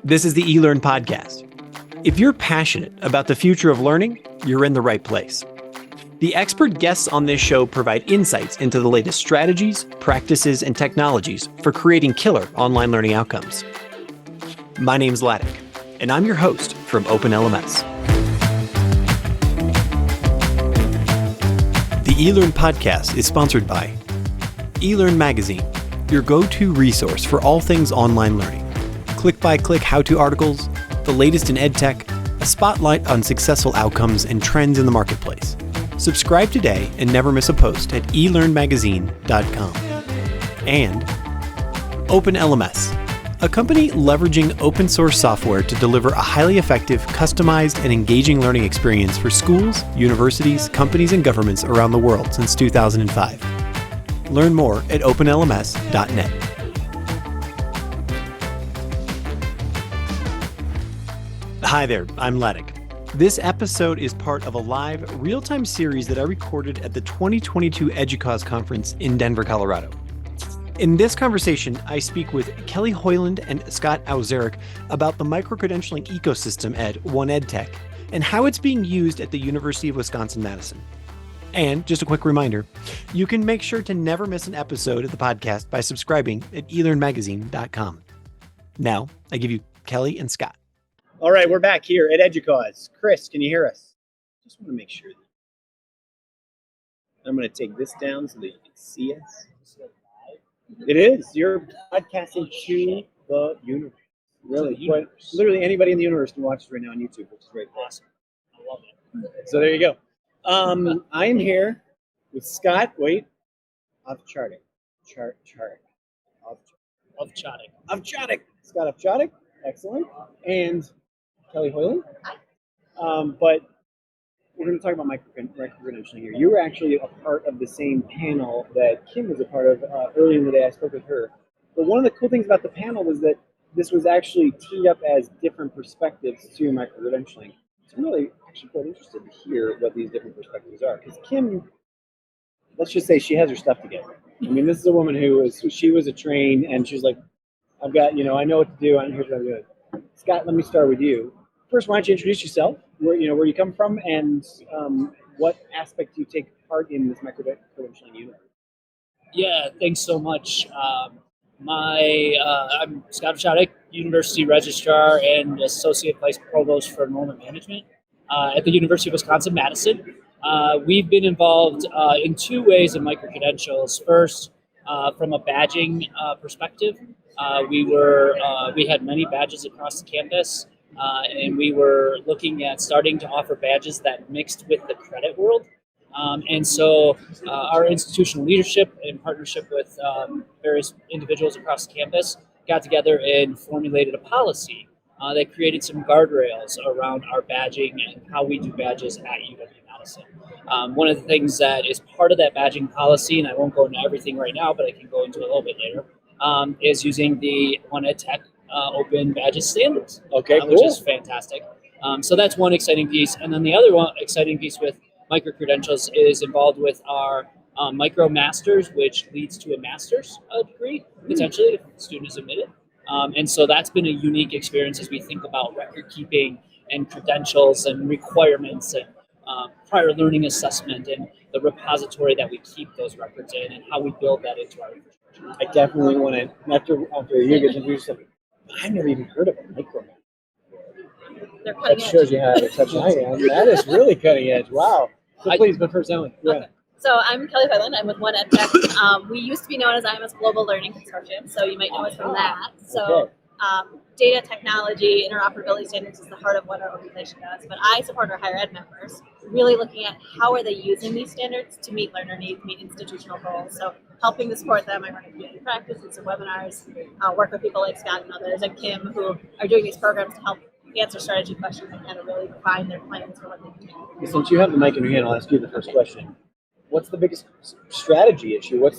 This is the eLearn podcast. If you're passionate about the future of learning, you're in the right place. The expert guests on this show provide insights into the latest strategies, practices, and technologies for creating killer online learning outcomes. My name's Ladek, and I'm your host from OpenLMS. The eLearn podcast is sponsored by eLearn Magazine, your go-to resource for all things online learning. Click-by-click how-to articles, the latest in EdTech, a spotlight on successful outcomes and trends in the marketplace. Subscribe today and never miss a post at elearnmagazine.com. And OpenLMS, a company leveraging open source software to deliver a highly effective, customized, and engaging learning experience for schools, universities, companies, and governments around the world since 2005. Learn more at openlms.net. Hi there, I'm Ladek. This episode is part of a live, real-time series that I recorded at the 2022 EDUCAUSE conference in Denver, Colorado. In this conversation, I speak with Kelly Howland and Scott Owczarek about the microcredentialing ecosystem at OneEdTech and how it's being used at the University of Wisconsin-Madison. And just a quick reminder, you can make sure to never miss an episode of the podcast by subscribing at elearnmagazine.com. Now, I give you Kelly and Scott. All right, we're back here at EDUCAUSE. Chris, can you hear us? Just want to make sure. I'm going to take this down so that you can see us. It is. You're podcasting to the universe. Really, literally anybody in the universe can watch this right now on YouTube, which is great. Awesome. I love it. So there you go. I am here with Scott. Owczarek. Owczarek. Scott Owczarek. Excellent. And Kelly Howland. But we're going to talk about microcredentialing here. You were actually a part of the same panel that Kim was a part of earlier in the day. I spoke with her. But one of the cool things about the panel was that this was actually teed up as different perspectives to microcredentialing. So I'm really actually quite interested to hear what these different perspectives are. Because Kim, let's just say she has her stuff together. I mean, this is a woman she was a trained, and she's like, I've got, I know what to do, and here's what I'm doing. Scott, let me start with you. First, why don't you introduce yourself, where you come from, and what aspect do you take part in this microcredentialing universe? Yeah, thanks so much. I'm Scott Owczarek, University Registrar and Associate Vice Provost for Enrollment Management at the University of Wisconsin-Madison. We've been involved in two ways in microcredentials. First, from a badging perspective, we had many badges across the campus, and we were looking at starting to offer badges that mixed with the credit world. And so our institutional leadership, in partnership with various individuals across the campus, got together and formulated a policy that created some guardrails around our badging and how we do badges at UW-Madison. One of the things that is part of that badging policy, and I won't go into everything right now, but I can go into it a little bit later, is using the OneEdTech Open Badges Standards, Okay, cool. Which is fantastic. So that's one exciting piece. And then the other one exciting piece with microcredentials is involved with our micro masters, which leads to a master's degree, potentially, if the student is admitted. And so that's been a unique experience as we think about record keeping and credentials and requirements and prior learning assessment and the repository that we keep those records in and how we build that into our infrastructure. I definitely want to, after you get to introduce yourself, I've never even heard of a micro. That shows you how to touch high end. That is really cutting edge. Wow. So please, but first, Ellen. Okay. So I'm Kelly Howland. I'm with OneEdTech. We used to be known as IMS Global Learning Consortium, so you might know us from that. So data technology, interoperability standards is the heart of what our organization does. But I support our higher ed members, really looking at how are they using these standards to meet learner needs, meet institutional goals. So helping to support them, I run a community practice and some webinars, work with people like Scott and others and Kim who are doing these programs to help answer strategy questions and kind of really define their plans for what they can do. Since you have the mic in your hand, I'll ask you the first question. What's the biggest strategy issue?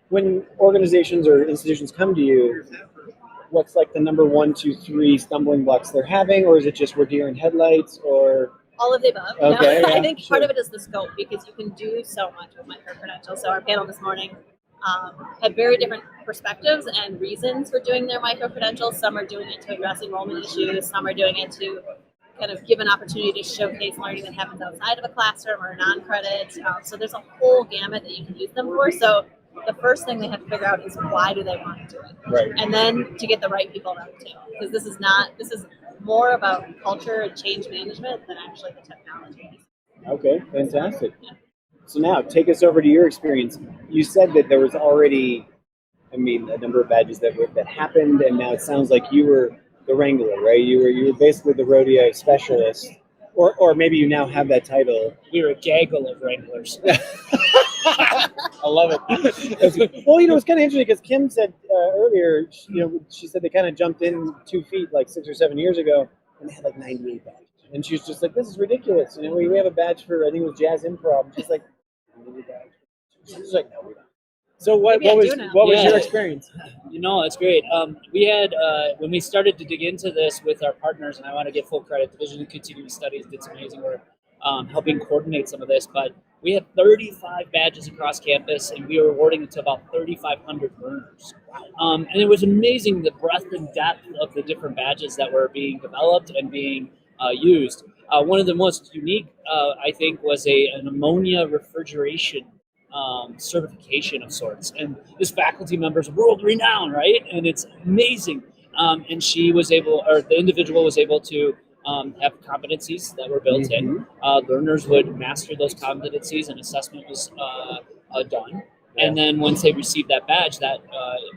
When organizations or institutions come to you, what's like the number 1, 2, 3 stumbling blocks they're having, or is it just we're deer in headlights, or all of the above? Okay, I think part of it is the scope, because you can do so much with microcredentials. So our panel this morning had very different perspectives and reasons for doing their micro-credentials. Some are doing it to address enrollment issues. Some are doing it to kind of give an opportunity to showcase learning that happens outside of a classroom or non-credit. So there's a whole gamut that you can use them for. So the first thing they have to figure out is why do they want to do it? Right. And then to get the right people around too. Because this is more about culture and change management than actually the technology. Okay, fantastic. So now, take us over to your experience. You said that there was already, a number of badges that happened, and now it sounds like you were the wrangler, right? You were basically the rodeo specialist, or maybe you now have that title. We were a gaggle of wranglers. I love it. Well, it's kind of interesting because Kim said earlier, she said they kind of jumped in 2 feet like 6 or 7 years ago, and they had like 98 badges. And she was just like, this is ridiculous. We have a badge for, I think it was jazz improv. And she's like, she's like, no, we don't. So what was your experience? It's great. We had, when we started to dig into this with our partners, and I want to give full credit, Division of Continuing Studies did some amazing work helping coordinate some of this, but we had 35 badges across campus, and we were awarding it to about 3,500 learners. And it was amazing the breadth and depth of the different badges that were being developed and being used. One of the most unique, I think, was an ammonia refrigeration certification of sorts. And this faculty member is world renowned, right? And it's amazing. And the individual was able to have competencies that were built in. Learners would master those competencies, and assessment was done. And then once they received that badge, that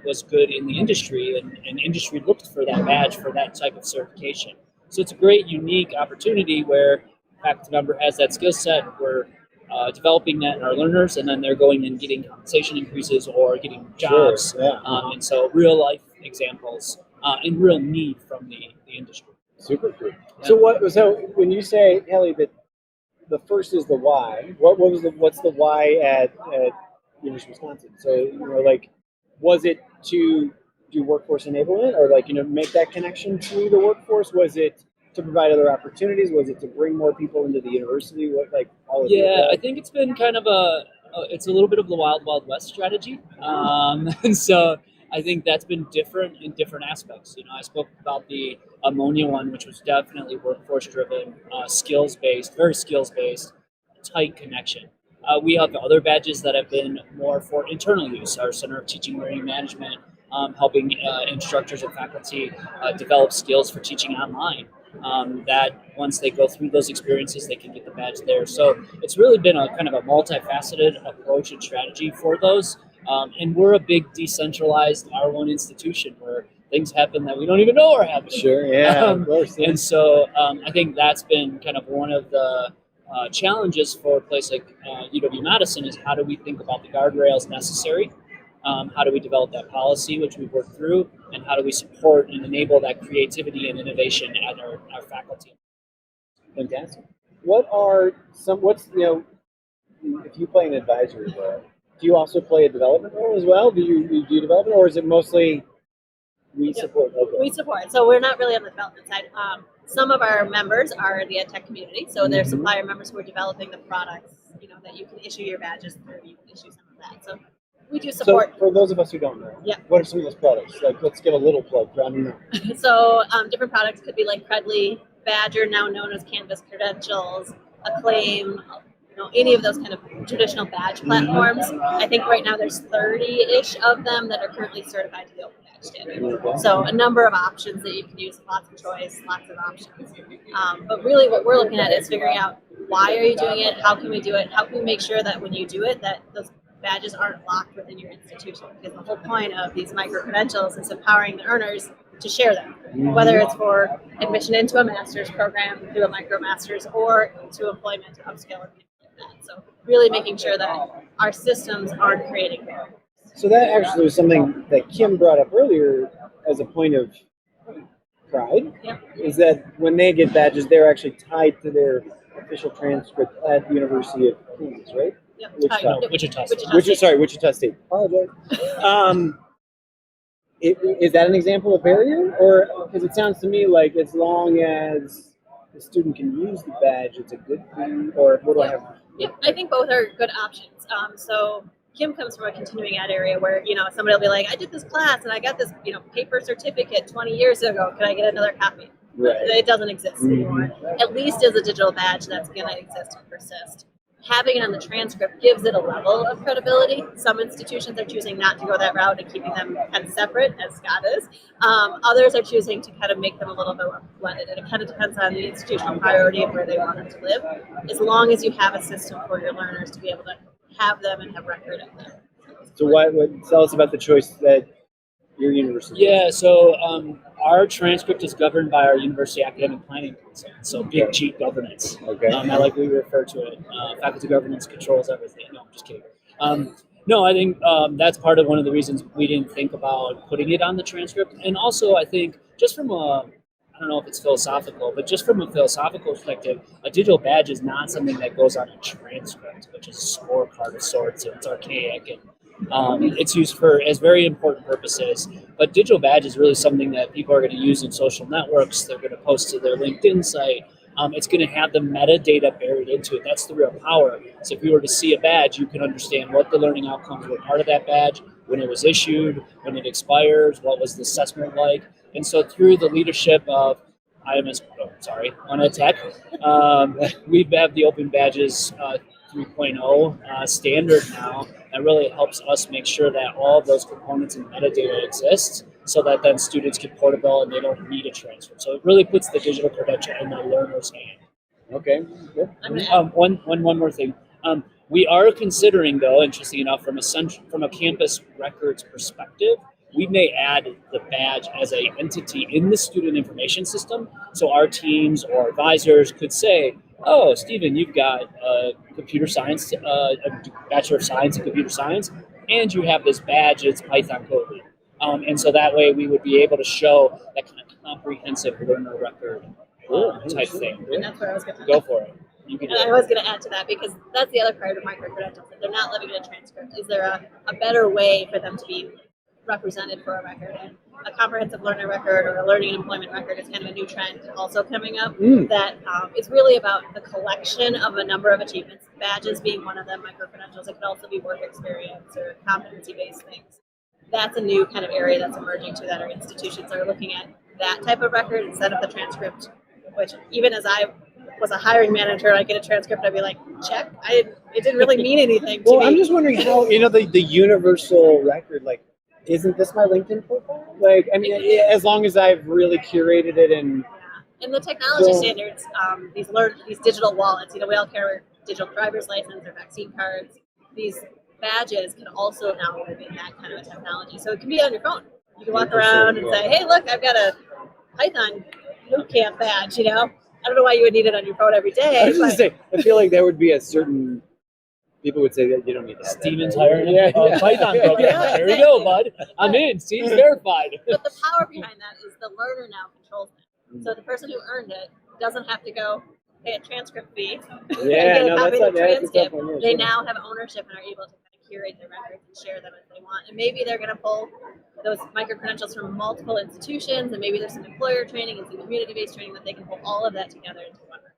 was good in the industry, and industry looked for that badge for that type of certification. So it's a great, unique opportunity where a faculty member has that skill set. We're developing that in our learners, and then they're going and getting compensation increases or getting jobs. Sure, yeah. And so real life examples and real need from the industry. Super cool. Yeah. So when you say, Haley, that the first is the why, what's the why at University of Wisconsin? So was it to do workforce enablement, or make that connection to the workforce? Was it to provide other opportunities? Was it to bring more people into the university? I think it's been kind of it's a little bit of the wild west strategy. And so I think that's been different in different aspects. I spoke about the ammonia one, which was definitely workforce driven, skills-based, very skills-based, tight connection. We have other badges that have been more for internal use. Our Center of Teaching Learning Management, helping instructors and faculty develop skills for teaching online. That once they go through those experiences, they can get the badge there. So it's really been a kind of a multifaceted approach and strategy for those. And we're a big decentralized R1 institution where things happen that we don't even know are happening. Sure, yeah, of course. Yeah. And so I think that's been kind of one of the challenges for a place like UW-Madison is how do we think about the guardrails necessary? How do we develop that policy, which we've worked through, and how do we support and enable that creativity and innovation at our faculty? Fantastic. If you play an advisory role, do you also play a development role as well? Do you do development, or is it mostly we support? Okay. We support. So we're not really on the development side. Some of our members are the ed tech community, so they're supplier members who are developing the products, that you can issue your badges through. You can issue some of that. So we do support. So for those of us who don't know, what are some of those products? Let's give a little plug for anyone. So different products could be like Credly, Badger, now known as Canvas Credentials, Acclaim, any of those kind of traditional badge platforms. I think right now there's 30-ish of them that are currently certified to the Open Badge standard. So a number of options that you can use, lots of choice, lots of options. But really what we're looking at is figuring out why are you doing it, how can we do it, how can we make sure that when you do it that those badges aren't locked within your institution, because the whole point of these micro-credentials is empowering the earners to share them, whether it's for admission into a master's program through a micro-master's or to employment, upskill, and things like that. So really making sure that our systems aren't creating barriers. So that actually was something that Kim brought up earlier as a point of pride, is that when they get badges, they're actually tied to their official transcript at the University of Queens, right? Yep. Wichita State. Apologize. Is that an example of barrier? Or, because it sounds to me like as long as the student can use the badge, it's a good thing, or what do I have? Yeah, I think both are good options. So Kim comes from a continuing ed area where, somebody will be like, I did this class and I got this, paper certificate 20 years ago. Can I get another copy? Right. It doesn't exist anymore. At least as a digital badge, that's going to exist and persist. Having it on the transcript gives it a level of credibility. Some institutions are choosing not to go that route and keeping them kind of separate, as Scott is. Others are choosing to kind of make them a little bit more blended. And it kind of depends on the institutional priority of where they want them to live. As long as you have a system for your learners to be able to have them and have record of them. So what tell us about the choice that your university Yeah, so our transcript is governed by our University Academic Planning Council, so big G governance. Okay. I like we refer to it. Faculty governance controls everything. No, I'm just kidding. No, I think that's part of one of the reasons we didn't think about putting it on the transcript. And also, I think just from I don't know if it's philosophical, but just from a philosophical perspective, a digital badge is not something that goes on a transcript, which is a scorecard of sorts, and it's archaic, and it's used as very important purposes. But digital badge is really something that people are going to use in social networks. They're going to post to their LinkedIn site. It's going to have the metadata buried into it. That's the real power. So if you were to see a badge, you can understand what the learning outcomes were part of that badge, when it was issued, when it expires, what was the assessment like. And so through the leadership of IMS, One Ed Tech, we have the Open Badges 3.0 standard now. That really helps us make sure that all of those components and metadata exist, so that then students get portable and they don't need a transfer. So it really puts the digital credential in the learner's hand. Okay. Good. One more thing. We are considering, though, interesting enough, from a campus records perspective, we may add the badge as an entity in the student information system. So our teams or advisors could say, oh, Stephen, you've got computer science, a Bachelor of Science in Computer Science, and you have this badge, it's Python coded. And so that way we would be able to show that kind of comprehensive learner record type thing. And that's where I was going to go for it. I was going to add to that, because that's the other part of microcredentials. If they're not living in a transcript, is there a better way for them to be represented for a record? And a comprehensive learner record or a learning and employment record is kind of a new trend also coming up that is really about the collection of a number of achievements, badges being one of them, microcredentials. It could also be work experience or competency-based things. That's a new kind of area that's emerging too, that our institutions are looking at that type of record instead of the transcript, which even as I was a hiring manager, I'd get a transcript, I'd be like, check. It didn't really mean anything to me. I'm just wondering how, the universal record, like, isn't this my LinkedIn profile? Like, I mean, as long as I've really curated it and... In the technology standards, these digital wallets, we all carry digital driver's license or vaccine cards. These badges can also now live in that kind of a technology. So it can be on your phone. You can walk around and say, hey, look, I've got a Python boot camp badge, I don't know why you would need it on your phone every day. I was going to say, I feel like there would be a certain... People would say that you don't need that. Steven's hiring a Python program. Yeah. There we go, bud. I'm in. Steve's verified. But the power behind that is the learner now controls it. So the person who earned it doesn't have to go pay a transcript fee. Yeah, no, that's not transcript. They now have ownership and are able to kind of curate their records and share them as they want. And maybe they're going to pull those micro-credentials from multiple institutions, and maybe there's some employer training and some community-based training that they can pull all of that together into one record.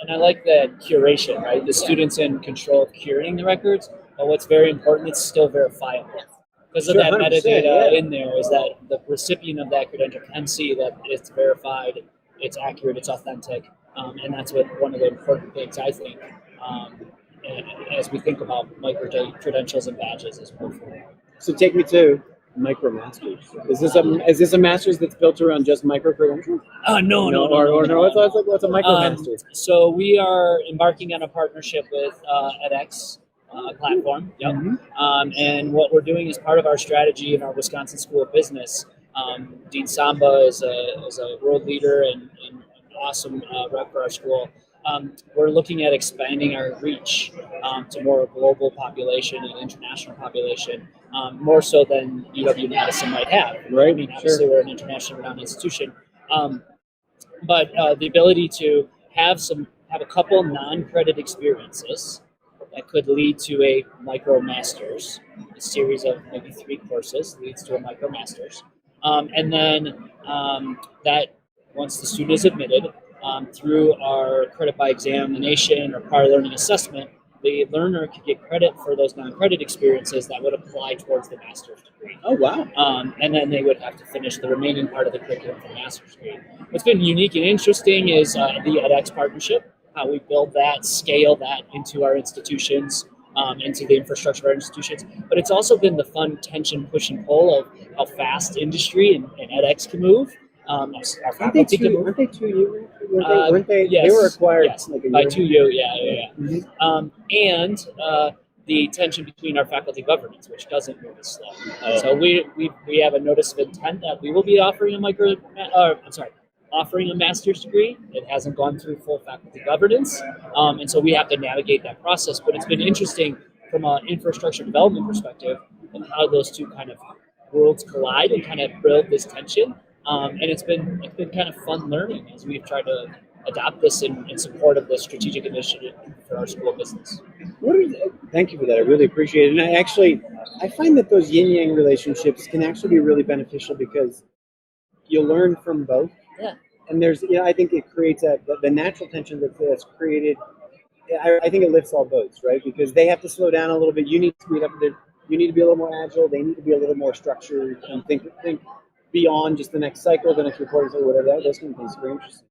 And I like that curation, right? The student's in control of curating the records, but what's very important, it's still verifiable. Yes. Because of that metadata in there is that the recipient of that credential can see that it's verified, it's accurate, it's authentic. And that's one of the important things, I think, as we think about micro-credentials and badges as we move forward. So take me to MicroMasters. Is this a master's that's built around just micro-credentials? No. What's a MicroMasters? So we are embarking on a partnership with edX platform. Yep. Mm-hmm. And what we're doing as part of our strategy in our Wisconsin School of Business, Dean Samba is a world leader and awesome rep for our school. We're looking at expanding our reach to more global population and international population, more so than UW-Madison might have. Right. I mean, obviously we're an internationally renowned institution, but the ability to have a couple non-credit experiences that could lead to a MicroMasters, a series of maybe 3 courses leads to a MicroMasters, and then that once the student is admitted, through our credit by examination or prior learning assessment, the learner could get credit for those non-credit experiences that would apply towards the master's degree. Oh, wow. And then they would have to finish the remaining part of the curriculum for the master's degree. What's been unique and interesting is the edX partnership, how we build that, scale that into our institutions, into the infrastructure of our institutions. But it's also been the fun tension, push and pull of how fast industry and edX can move. Our faculty can move. Aren't they 2 years? Weren't they? Yes, They were acquired yes, like a by year 2 years. Yeah. Mhm. And the tension between our faculty governance, which doesn't move as slow. Oh. So we have a notice of intent that we will be offering offering a master's degree. It hasn't gone through full faculty governance, and so we have to navigate that process. But it's been interesting from an infrastructure development perspective and how those two kind of worlds collide and kind of build this tension. And it's been kind of fun learning as we've tried to adopt this in support of the strategic initiative for our school business. Thank you for that. I really appreciate it. And I find that those yin yang relationships can actually be really beneficial because you learn from both. Yeah. And I think it creates the natural tension that's created. I think it lifts all boats, right? Because they have to slow down a little bit. You need to speed up. You need to be a little more agile. They need to be a little more structured and think beyond just the next cycle, the next reporting cycle, whatever. Those kind of things are very interesting.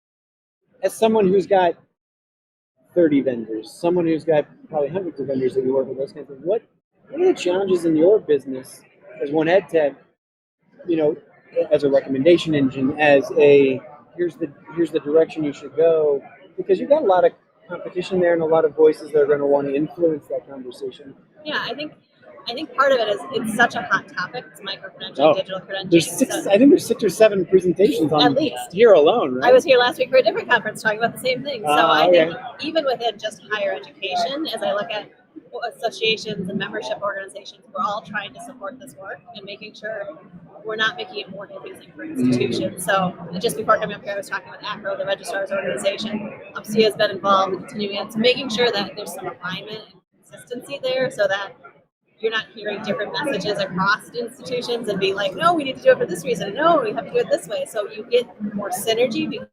As someone who's got 30 vendors, someone who's got probably hundreds of vendors that you work with, those kinds of things, what are the challenges in your business as one ed tech, as a recommendation engine, as a here's the direction you should go, because you've got a lot of competition there and a lot of voices that are going to want to influence that conversation. Yeah, I think part of it is it's such a hot topic. It's microcredentialing, digital credentialing. I think there's 6 or 7 presentations on at least here alone, right? I was here last week for a different conference talking about the same thing. So I okay. think even within just higher education, as I look at associations and membership organizations, we're all trying to support this work and making sure we're not making it more confusing for institutions. So just before coming up here, I was talking with ACRO, the registrar's organization. UPSI has been involved in continuing it. So making sure that there's some alignment and consistency there so that you're not hearing different messages across institutions and being like, no, we need to do it for this reason. No, we have to do it this way. So you get more synergy.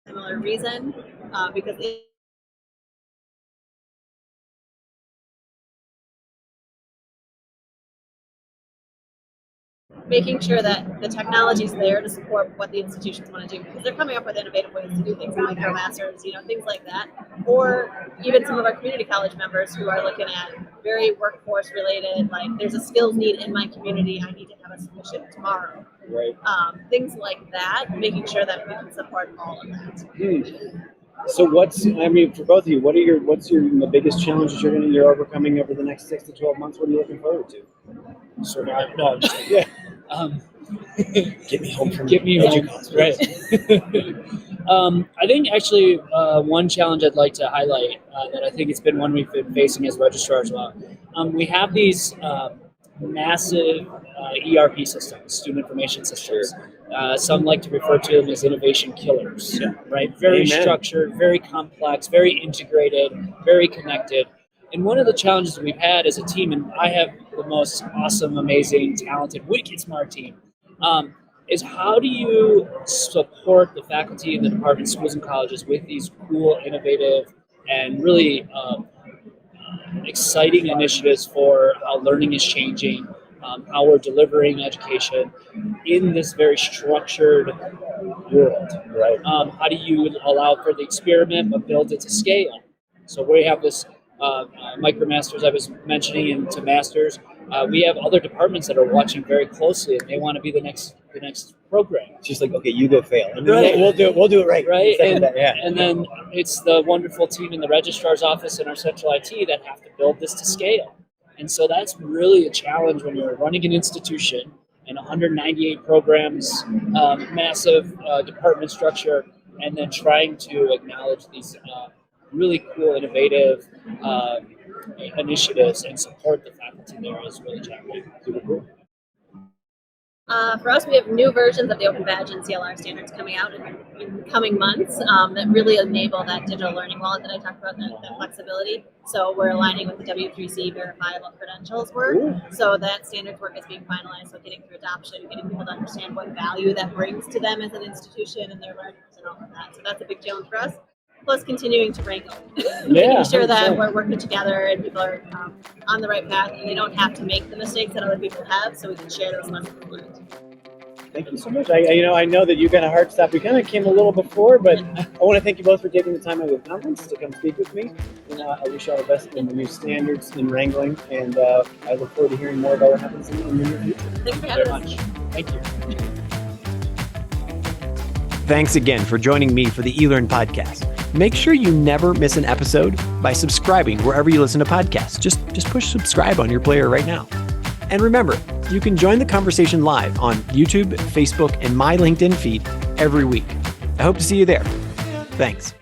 Similar reason, because making sure that the technology is there to support what the institutions want to do, because they're coming up with innovative ways to do things like MicroMasters, things like that, or even some of our community college members who are looking at very workforce related, like there's a skills need in my community, I need to have a submission tomorrow. Right. Things like that, making sure that we can support all of that. So for both of you, what's the biggest challenges you're overcoming over the next 6 to 12 months? What are you looking forward to? I'm just kidding. Yeah. Get me home right? I think actually one challenge I'd like to highlight that I think it's been one we've been facing as registrar as well. We have these massive ERP systems, student information systems. Sure. Some like to refer to them as innovation killers, right? Very Amen. structured, very complex, very integrated, very connected. And one of the challenges that we've had as a team, and I have the most awesome, amazing, talented, wicked smart team, is how do you support the faculty in the department, schools and colleges with these cool, innovative, and really exciting initiatives for how learning is changing, how we're delivering education in this very structured world. Right. How do you allow for the experiment but build it to scale? So we have this MicroMasters I was mentioning into Masters. We have other departments that are watching very closely, and they want to be the next program. It's just like, okay, you go fail, and then Right. we'll do it right. Right, Yeah. and then it's the wonderful team in the registrar's office and our central IT that have to build this to scale. And so that's really a challenge when you're running an institution and 198 programs, massive department structure, and then trying to acknowledge these really cool, innovative initiatives and support the faculty there is really challenging. Super cool. For us, we have new versions of the Open Badge and CLR standards coming out in coming months that really enable that digital learning wallet that I talked about, that flexibility. So we're aligning with the W3C verifiable credentials work. So that standards work is being finalized. So getting through adoption, getting people to understand what value that brings to them as an institution and their learners and all of that. So that's a big challenge for us. Plus continuing to wrangle, making sure that 100%. we're working together and people are on the right path and they don't have to make the mistakes that other people have, so we can share those lessons learned. Thank you so much. I know that you kind of hard stop. We kind of came a little before, but I want to thank you both for taking the time out of the conference to come speak with me. And I wish you all the best in the new standards in wrangling, and I look forward to hearing more about what happens in the near future. Thanks for Very having us. much. Thank you. Thanks again for joining me for the eLearn podcast. Make sure you never miss an episode by subscribing wherever you listen to podcasts. Just push subscribe on your player right now. And remember, you can join the conversation live on YouTube, Facebook, and my LinkedIn feed every week. I hope to see you there. Thanks.